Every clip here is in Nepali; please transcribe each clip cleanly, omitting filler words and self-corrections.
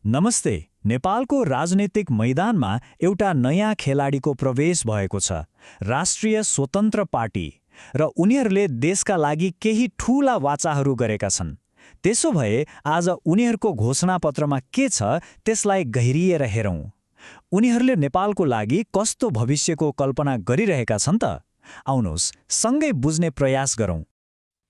नमस्ते। नेपालको राजनीतिक मैदानमा एउटा नयाँ खेलाडीको प्रवेश भएको छ, राष्ट्रिय स्वतन्त्र पार्टी। र उनीहरूले देशका लागि केही ठूला वाचाहरू गरेका छन्। त्यसो भए आज उनीहरूको घोषणापत्रमा के छ त्यसलाई गहिरिएर हेरौँ। उनीहरूले नेपालको लागि कस्तो भविष्यको कल्पना गरिरहेका छन् त? आउनुहोस् सँगै बुझ्ने प्रयास गरौँ।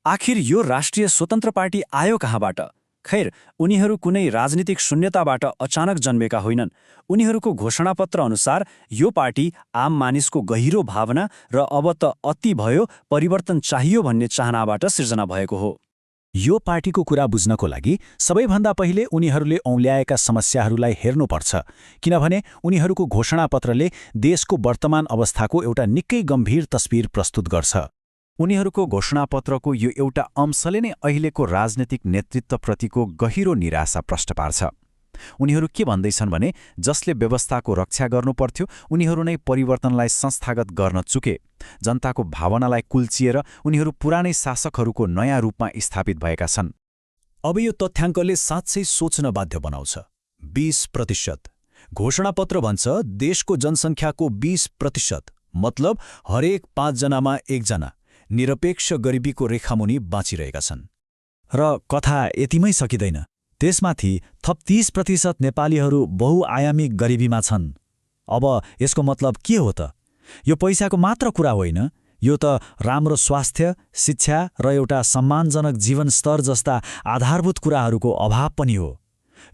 आखिर यो राष्ट्रिय स्वतन्त्र पार्टी आयो कहाँबाट? खैर, उनीहरू कुनै राजनीतिक शून्यताबाट अचानक जन्मेका होइनन्। उनीहरूको घोषणापत्र अनुसार यो पार्टी आम मानिसको गहिरो भावना र अब त अति भयो, परिवर्तन चाहियो भन्ने चाहनाबाट सिर्जना भएको हो। यो पार्टीको कुरा बुझ्नको लागि सबैभन्दा पहिले उनीहरूले औँल्याएका समस्याहरूलाई हेर्नुपर्छ, किनभने उनीहरूको घोषणापत्रले देशको वर्तमान अवस्थाको एउटा निकै गम्भीर तस्बिर प्रस्तुत गर्छ। उनीहरूको घोषणापत्रको यो एउटा अंशले नै अहिलेको राजनीतिक नेतृत्वप्रतिको गहिरो निराशा प्रष्ट पार्छ। उनीहरू के भन्दैछन् भने जसले व्यवस्थाको रक्षा गर्नुपर्थ्यो उनीहरू नै परिवर्तनलाई संस्थागत गर्न चुके। जनताको भावनालाई कुल्चिएर उनीहरू पुरानै शासकहरूको नयाँ रूपमा स्थापित भएका छन्। अब यो तथ्याङ्कले साँच्चै सोच्न बाध्य बनाउँछ। 20%। घोषणापत्र भन्छ देशको जनसङ्ख्याको 20%, मतलब हरेक 5 जनामा 1 जना निरपेक्ष गरिबीको रेखामुनि बाँचिरहेका छन्। र कथा यतिमै सकिँदैन। त्यसमाथि थप 30% नेपालीहरू बहुआयामी गरिबीमा छन्। अब यसको मतलब के हो त? यो पैसाको मात्र कुरा होइन, यो त राम्रो स्वास्थ्य, शिक्षा र एउटा सम्मानजनक जीवनस्तर जस्ता आधारभूत कुराहरूको अभाव पनि हो।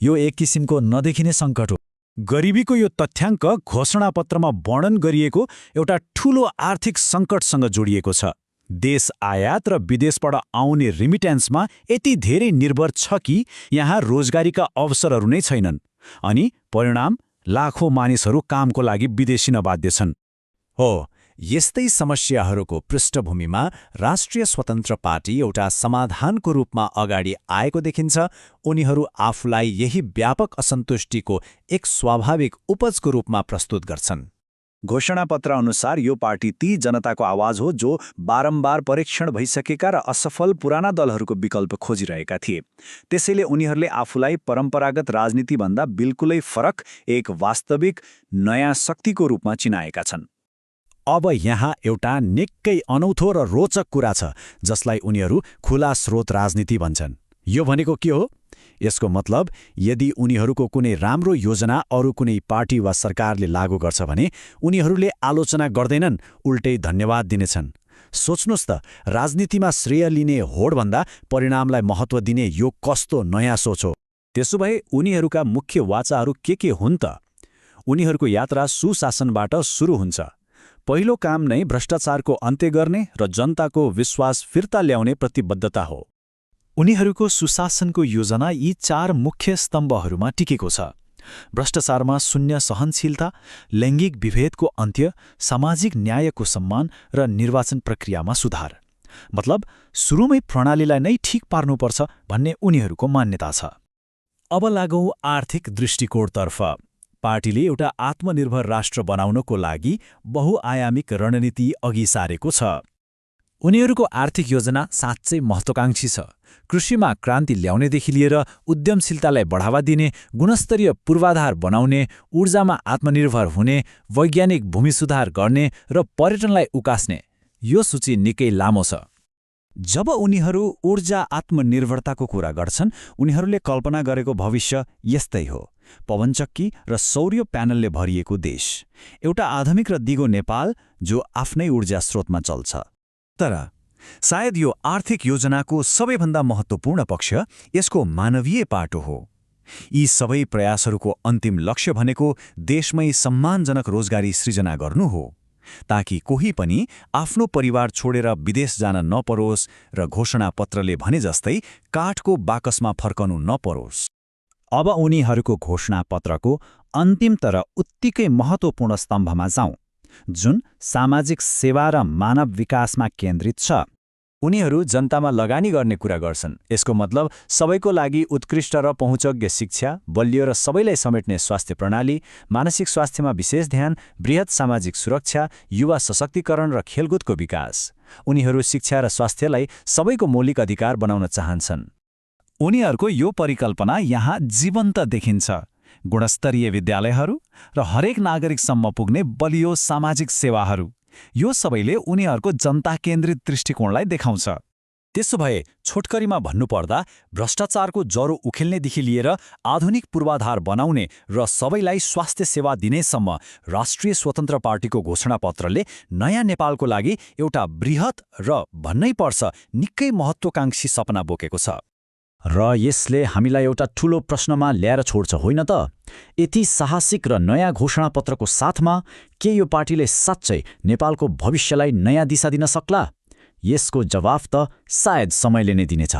यो एक किसिमको नदेखिने सङ्कट हो। गरिबीको यो तथ्याङ्क घोषणापत्रमा वर्णन गरिएको एउटा ठूलो आर्थिक सङ्कटसँग जोडिएको छ। देश आयात र विदेशबाट आउने रिमिट्यान्समा यति धेरै निर्भर छ कि यहाँ रोजगारीका अवसरहरू नै छैनन्। अनि परिणाम, लाखौँ मानिसहरू कामको लागि विदेशिन बाध्य छन्। हो, यस्तै समस्याहरूको पृष्ठभूमिमा राष्ट्रिय स्वतन्त्र पार्टी एउटा समाधानको रूपमा अगाडि आएको देखिन्छ। उनीहरू आफूलाई यही व्यापक असन्तुष्टिको एक स्वाभाविक उपजको रूपमा प्रस्तुत गर्छन्। घोषणापत्र अनुसार यो पार्टी ती जनताको आवाज हो जो बारम्बार परीक्षण भइसकेका र असफल पुराना दलहरूको विकल्प खोजिरहेका थिए। त्यसैले उनीहरूले आफूलाई परम्परागत राजनीतिभन्दा बिल्कुलै फरक एक वास्तविक नयाँ शक्तिको रूपमा चिनाएका छन्। अब यहाँ एउटा निकै अनौठो र रोचक कुरा छ जसलाई उनीहरू खुला स्रोत राजनीति भन्छन्। यो भनेको के हो? यसको मतलब यदि उनीहरूको कुनै राम्रो योजना अरू कुनै पार्टी वा सरकारले लागू गर्छ भने उनीहरूले आलोचना गर्दैनन्, उल्टै धन्यवाद दिनेछन्। सोच्नुहोस् त, राजनीतिमा श्रेय लिने होडभन्दा परिणामलाई महत्त्व दिने यो कस्तो नयाँ सोच हो। त्यसो भए उनीहरूका मुख्य वाचाहरू के हुन् त? उनीहरूको यात्रा सुशासनबाट सुरु हुन्छ। पहिलो काम नै भ्रष्टाचारको अन्त्य गर्ने र जनताको विश्वास फिर्ता ल्याउने प्रतिबद्धता हो। उनीहरूको सुशासनको योजना यी 4 मुख्य स्तम्भहरूमा टिकेको छ: भ्रष्टाचारमा शून्य सहनशीलता, लैङ्गिक विभेदको अन्त्य, सामाजिक न्यायको सम्मान र निर्वाचन प्रक्रियामा सुधार। मतलब सुरुमै प्रणालीलाई नै ठिक पार्नुपर्छ भन्ने उनीहरूको मान्यता छ। अब लागौँ आर्थिक दृष्टिकोणतर्फ। पार्टीले एउटा आत्मनिर्भर राष्ट्र बनाउनको लागि बहुआयामिक रणनीति अघि सारेको छ। उनीहरूको आर्थिक योजना साँच्चै महत्त्वाकांक्षी छ। कृषिमा क्रान्ति ल्याउनेदेखि लिएर उद्यमशीलतालाई बढावा दिने, गुणस्तरीय पूर्वाधार बनाउने, ऊर्जामा आत्मनिर्भर हुने, वैज्ञानिक भूमि सुधार गर्ने र पर्यटनलाई उकास्ने, यो सूची निकै लामो छ। जब उनीहरू ऊर्जा आत्मनिर्भरताको कुरा गर्छन्, उनीहरूले कल्पना गरेको भविष्य यस्तै हो: पवनचक्की र सौर्य प्यानलले भरिएको देश, एउटा आधुनिक र दिगो नेपाल जो आफ्नै ऊर्जा स्रोतमा चल्छ। तर सायद यो आर्थिक योजनाको सबैभन्दा महत्त्वपूर्ण पक्ष यसको मानवीय पाटो हो। यी सबै प्रयासहरूको अन्तिम लक्ष्य भनेको देशमै सम्मानजनक रोजगारी सृजना गर्नु हो, ताकि कोही पनि आफ्नो परिवार छोडेर विदेश जान नपरोस् र घोषणापत्रले भने जस्तै काठको बाकसमा फर्कनु नपरोस्। अब उनीहरूको घोषणापत्रको अन्तिम तर उत्तिकै महत्त्वपूर्ण स्तम्भमा जाउँ, जुन सामाजिक सेवा र मानव विकासमा केन्द्रित छ। उनीहरू जनतामा लगानी गर्ने कुरा गर्छन्। यसको मतलब सबैको लागि उत्कृष्ट र पहुँचयोग्य शिक्षा, बलियो र सबैलाई समेट्ने स्वास्थ्य प्रणाली, मानसिक स्वास्थ्यमा विशेष ध्यान, बृहत सामाजिक सुरक्षा, युवा सशक्तिकरण र खेलकुदको विकास। उनीहरू शिक्षा र स्वास्थ्यलाई सबैको मौलिक अधिकार बनाउन चाहन्छन्। उनीहरूको यो परिकल्पना यहाँ जीवन्त देखिन्छ। गुणस्तरीय विद्यालयहरू र हरेक नागरिकसम्म पुग्ने बलियो सामाजिक सेवाहरू, यो सबैले उनीहरूको जनता केन्द्रित दृष्टिकोणलाई देखाउँछ। त्यसो भए छोटकरीमा भन्नुपर्दा भ्रष्टाचारको जरो उखेल्नेदेखि लिएर आधुनिक पूर्वाधार बनाउने र सबैलाई स्वास्थ्य सेवा दिनेसम्म राष्ट्रिय स्वतन्त्र पार्टीको घोषणापत्रले नयाँ नेपालको लागि एउटा बृहत र भन्नै पर्छ निकै महत्त्वकांक्षी सपना बोकेको छ। र यसले हामीलाई एउटा ठूलो प्रश्नमा ल्याएर छोड्छ, होइन त? यति साहसिक र नयाँ घोषणापत्रको साथमा के यो पार्टीले साँच्चै नेपालको भविष्यलाई नयाँ दिशा दिन सक्ला? यसको जवाफ त सायद समयले नै दिनेछ।